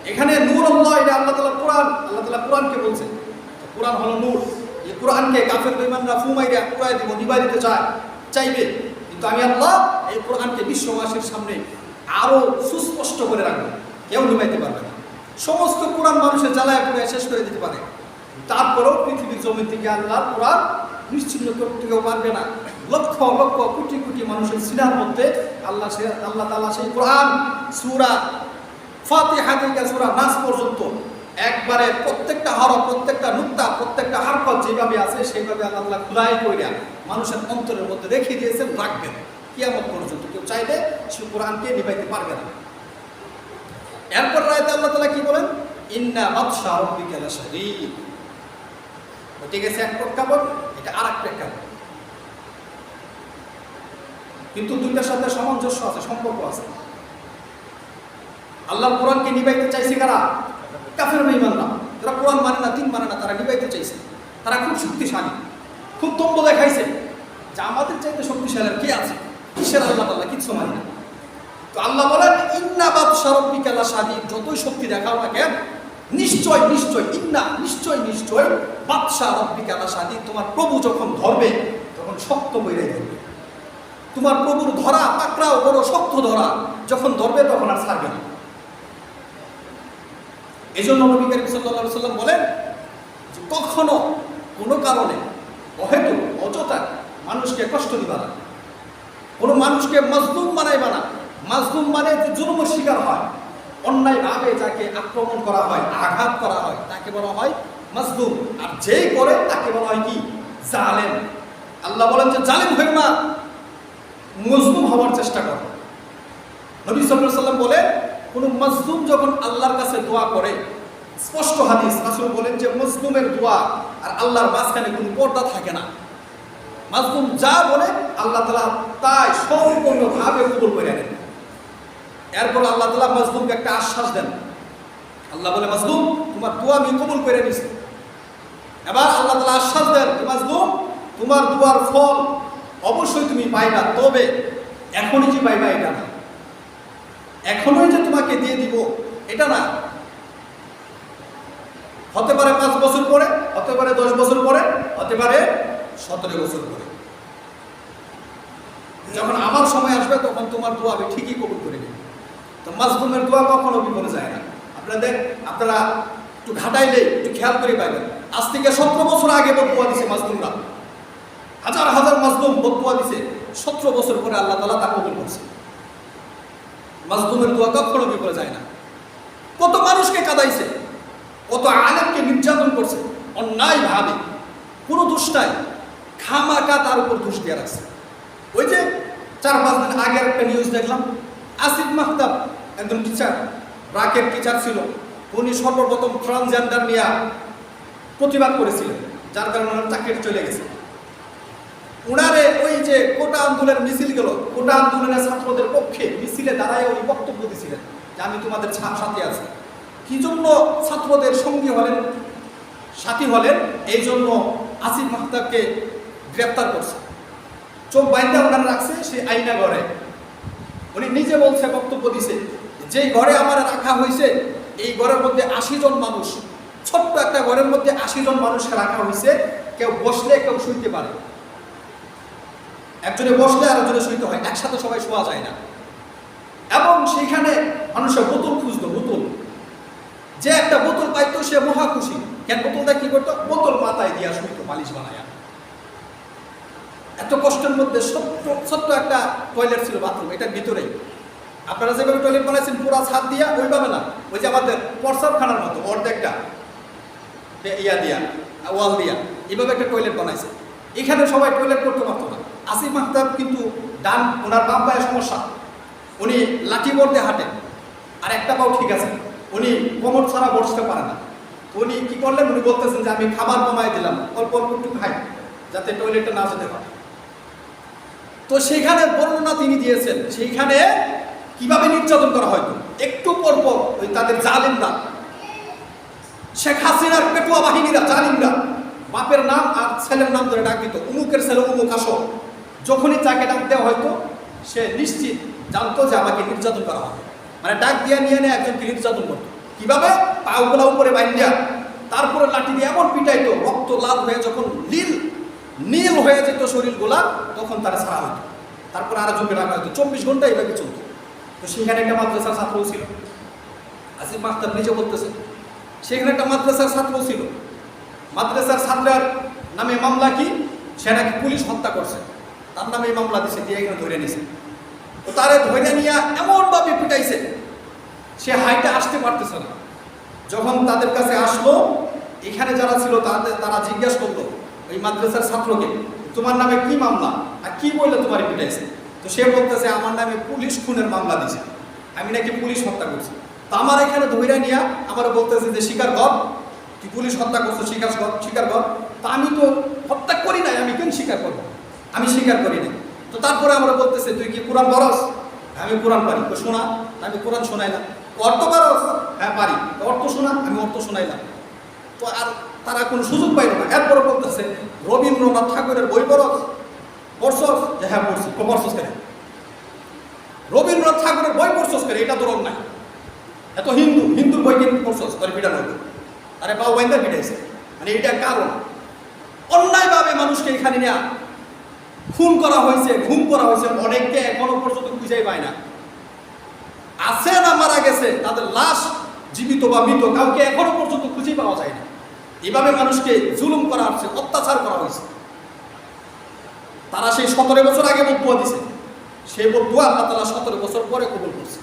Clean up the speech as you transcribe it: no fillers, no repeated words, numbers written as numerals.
এখানে নূর আল্লাহ, এটা আল্লাহ তাআলা কোরআন, আল্লাহ তাআলা কোরআনকে বলছেন কোরআন হলো নূর। এই কোরআনকে কাফের বেঈমানরা ফুমাইরা পুরাই দিব, নিবাই দিতে চাইবে, কিন্তু আমি আল্লাহ এই কোরআনকে বিশ্ববাসীর সামনে আরো সুস্পষ্ট করে রাখবো, কেউ নিবাইতে পারবে না। সমস্ত কোরআন মানুষের জ্বালায় পুড়ে শেষ করে দিতে পারে, তারপরেও পৃথিবীর জমি থেকে আল্লাহ কোরআন নিশ্চিন্ন করতে কেউ পারবে না। লক্ষ লক্ষ কোটি কোটি মানুষের সিনার মধ্যে আল্লাহ তাআলা সেই কোরআন সূরা ফাতিহা থেকে সূরা নাস পর্যন্ত একবারে প্রত্যেকটা হরফ, প্রত্যেকটা নুক্তা, প্রত্যেকটা হারকত যেভাবে আছে সেইভাবে আল্লাহ খুলাই কইরা মানুষের অন্তরের মধ্যে রেখে দিয়েছেন, রাখবেন কিয়ামত পর্যন্ত। কেউ চাইলে সে কোরআনকে নিভাইতে পারবে না। এরপর আয়াতে আল্লাহ তাআলা কি বলেন? ইন্না বাতশা রাব্বিকা লাশাদীদ। ঠিক আছে, এক প্রেক্ষাপট, এটা আর এক প্রেক্ষাপট, কিন্তু দুইটার সাথে সামঞ্জস্য আছে, সম্পর্ক আছে। আল্লাহর কোরআনকে নিভাইতে চাইছে কারা? কাফের বেঈমানরা, যারা কোরআন মানে না, দিন মানে না, তারা নিভাইতে চাইছে। তারা খুব শক্তিশালী, খুব দম্ভ দেখাইছে যে আমাদের চাইতে শক্তিশালী কে আছে, কিসের আল্লাহ কিচ্ছু মানে না। তো আল্লাহ বলেন ইন্না বাতশা রাব্বিকা লাশাদীদ, যতই শক্তি দেখাও না কেন, নিশ্চয় নিশ্চয়, ইন্না নিশ্চয় নিশ্চয়, বাতশা রাব্বিকা লাশাদীদ, তোমার প্রভু যখন ধরবে তখন শক্ত বইরাই ধরবে। তোমার প্রভুর ধরা পাকড়াও বড় শক্ত ধরা, যখন ধরবে তখন আর ছাড়বে না। এই জন্য নবী করিম সাল্লাল্লাহু আলাইহি ওয়াসাল্লাম বলেন যে কখনো কোনো কারণে অহেতুক অযথা মানুষকে কষ্ট দিবা না, কোনো মানুষকে মাজলুম বানাইবা না। মাজলুম মানে যে জুলুমের শিকার হয়, অন্যায়ভাবে যাকে আক্রমণ করা হয়, আঘাত করা হয়, তাকে বলা হয় মাজলুম। আর যেই করে তাকে বলা হয় কি? জালেম। আল্লাহ বলেন যে জালেম হইও না, মজলুম হওয়ার চেষ্টা করো। নবী সাল্লাল্লাহু আলাইহি ওয়াসাল্লাম বলেন কোন মাজলুম যখন আল্লাহর কাছে দোয়া করে, স্পষ্ট হাদিস, রাসূল বলেন যে মজলুমের দোয়া আর আল্লাহর মাঝখানে কোনো পর্দা থাকে না। মাজলুম যা বলে আল্লাহ তাআলা তাই সম্পূর্ণভাবে কবুল করে নেন। এরপর আল্লাহ তাআলা মাজলুমকে একটা আশ্বাস দেন। আল্লাহ বলে মাজলুম তোমার দোয়া আমি কবুল করে নিয়েছি। এবার আল্লাহ তাআলা আশ্বাস দেন মাজলুম তোমার দোয়ার ফল অবশ্যই তুমি পাইবা, তবে এখনই যে পাইবা এটা না, এখনই যে তোমাকে দিয়ে দিব এটা না, হতে পারে 5 বছর পরে, হতে পারে 10 বছর পরে, হতে পারে 17 বছর পরে। যখন আমার সময় আসবে তখন তোমার দোয়া আমি ঠিকই কবুল করে নেব। তো মাজলুমের দোয়া কখনো বিফলে যায় না। আপনারা একটু ঘাটাইলে একটু খেয়াল করে পাইবেন, আজ থেকে 17 বছর আগে বদুয়া দিছে মাজলুমরা, হাজার হাজার মাজলুম বদুয়া দিছে, 17 বছর পরে আল্লাহ তাআলা তা কবুল করছে। মাজলুমের দোয়া কখনো বিফলে যায় না। কত মানুষকে কাঁদাইছে, কত আলেমকে নির্যাতন করছে অন্যায়ভাবে, কোনো দোষ নাই, খামাকা তার উপর দোষ দিয়ে রাখছে। ওই যে 4-5 দিন আগে একটা নিউজ দেখলাম, আসিফ মাহতাব একজন টিচার, ব্রাকের টিচার ছিল, উনি সর্বপ্রথম ট্রান্সজেন্ডার নিয়ে প্রতিবাদ করেছিলেন, যার কারণে ওনার চাকরি চলে গেছে। ওনারে ওই যে কোটা আন্দোলনের মিছিল গেল, কোটা আন্দোলনের ছাত্রদের পক্ষে মিছিলে দাঁড়ায় উনি বক্তব্য দিয়েছিলেন যে আমি তোমাদের সাথে আছি। কি জন্য ছাত্রদের সঙ্গী হলেন, সাথী হলেন? এই জন্য আসিফ মাহতাবকে গ্রেফতার করছে, চোখ বাইন্দা ওনারা রাখছে সেই আইনা ঘরে। উনি নিজে বলছে, বক্তব্য দিছে, যেই ঘরে আমার রাখা হয়েছে এই ঘরের মধ্যে 80 জন মানুষ, ছোট্ট একটা ঘরের মধ্যে 80 জন মানুষকে রাখা হয়েছে, কেউ বসলে কেউ শুইতে পারে, একজনে বসলে আরেকজনে শুইতে হয়, একসাথে সবাই শোয়া যায় না। এবং সেইখানে মানুষের বোতল খুঁজতো, বোতল, যে একটা বোতল পাইতো সে মহা খুশি। কেন বোতলটা কি করতো? বোতল মাথায় দিয়া শুইতো, মালিশ বানায়া। এত কষ্টের মধ্যে ছোট্ট একটা টয়লেট ছিল, বাথরুম, এটার ভিতরেই। আপনারা যেভাবে টয়লেট বানাইছেন পুরা ছাদ দিয়া, ওইভাবে না, ওই যে আমাদের প্রস্রাবখানার মতো অর্ধেকটা ইয়া দিয়া, ওয়াল দিয়া, এইভাবে একটা টয়লেট বানাইছে। এখানে সবাই টয়লেট করতে পারতো না। আসিফ মাহতাব কিন্তু ওনার বাম পায়ে সমস্যা, উনি লাঠি বর্দে হাঁটেন, আর একটা পাও ঠিক আছে, উনি কোমর ছাড়া বসতে পারে না। উনি কি করলেন? উনি বলতেছেন যে আমি খাবার কমাই দিলাম, অল্প অল্প একটু খাই যাতে টয়লেটে না যেতে পারে। তো সেখানে বর্ণনা তিনি দিয়েছেন, সেইখানে কিভাবে নির্যাতন করা হয়তো। একটু পর পর ওই তাদের জালিমরা, শেখ হাসিনার পেটুয়া বাহিনীরা, জালিমরা বাপের নাম আর ছেলের নাম ধরে ডাক দিত, উমুকের ছেলে উমুক আসো। যখনই তাকে ডাক দেওয়া হয়তো সে নিশ্চিত জানতো যে আমাকে নির্যাতন করা হবে, মানে ডাক দিয়ে নিয়ে একজনকে নির্যাতন করতো। কিভাবে? পাগুলা উপরে বাইন্দিয়া তারপরে লাঠি দিয়ে এমন পিটাইতো, রক্ত লাল হয়ে যখন নীল হয়ে যেত শরীরগুলা, তখন তারা ছাড়া হতো, তারপরে আরো ঝুঁকে রাখা হতো। 24 ঘন্টা এইভাবে চলতো। তো সেখানে একটা মাদ্রাসার ছাত্রও ছিল, আসিফ মাস্টার নিজে বলতেছে, সেখানে একটা মাদ্রাসার ছাত্রও ছিল। মাদ্রাসার ছাত্রের নামে মামলা কি? সে নাকি পুলিশ হত্যা করছে, তার নামে মামলা দিছে, দিয়ে এখানে ধরে নিছে। তো তারে ধরে নিয়ে এমনভাবে পিটাইছে, সে হাইটে আসতে পারতেছে না। যখন তাদের কাছে আসলো, এখানে যারা ছিল তারা জিজ্ঞেস করলো ওই মাদ্রাসার ছাত্রকে, তোমার নামে কি মামলা আর কি বললে তোমার পিটাইছে? তো সে বলতেছে, আমার নামে পুলিশ খুনের মামলা দিছে, আমি নাকি পুলিশ হত্যা করছি। তো আমার এখানে ধরে নিয়ে আমার বলতেছে যে স্বীকার কর, তুই পুলিশ হত্যা করছো, স্বীকার কর। তা আমি তো হত্যা করি নাই, আমি কেন স্বীকার করবো? আমি স্বীকার করি নাই। তো তারপরে আমরা বলতেছে, তুই কি কোরআন পড়স? আমি কোরআন পারি। তো শোনা, আমি কোরআন শোনাইলাম। অর্থ পারস? হ্যাঁ পারি। অর্থ শোনা, আমি অর্থ শোনাইলাম। তো আর তারা কোনো সুযোগ পাইল না। এরপরে বলতেছে, রবীন্দ্রনাথ ঠাকুরের বই পড়ছস? যে হ্যাঁ পড়ছি। পড়ছস কেন? রবীন্দ্রনাথ ঠাকুরের বই পড়ছস কেন? এটা তোর অন্যায়। এত হিন্দুর বই কিন্তু পড়ছস, তোর পিটানো হবে। আরে বাবু বাইন্দা পিটাইছে, মানে এটা কারণ অন্যায়ভাবে মানুষকে এখানে নেওয়া, খুন করা হয়েছে, ঘুম করা হয়েছে। অনেককে এখনো পর্যন্ত খুঁজেই পায় না, আছে না মারা গেছে, তাদের লাশ জীবিত বা মৃত কাউকে এখনো পর্যন্ত খুঁজেই পাওয়া যায় না। এভাবে মানুষকে জুলুম করা হচ্ছে, অত্যাচার করা হয়েছে। তারা সেই 17 বছর আগে বদুয়া দিছে, সেই বদুয়া আল্লাহ তাআলা 17 বছর পরে কবুল করছে।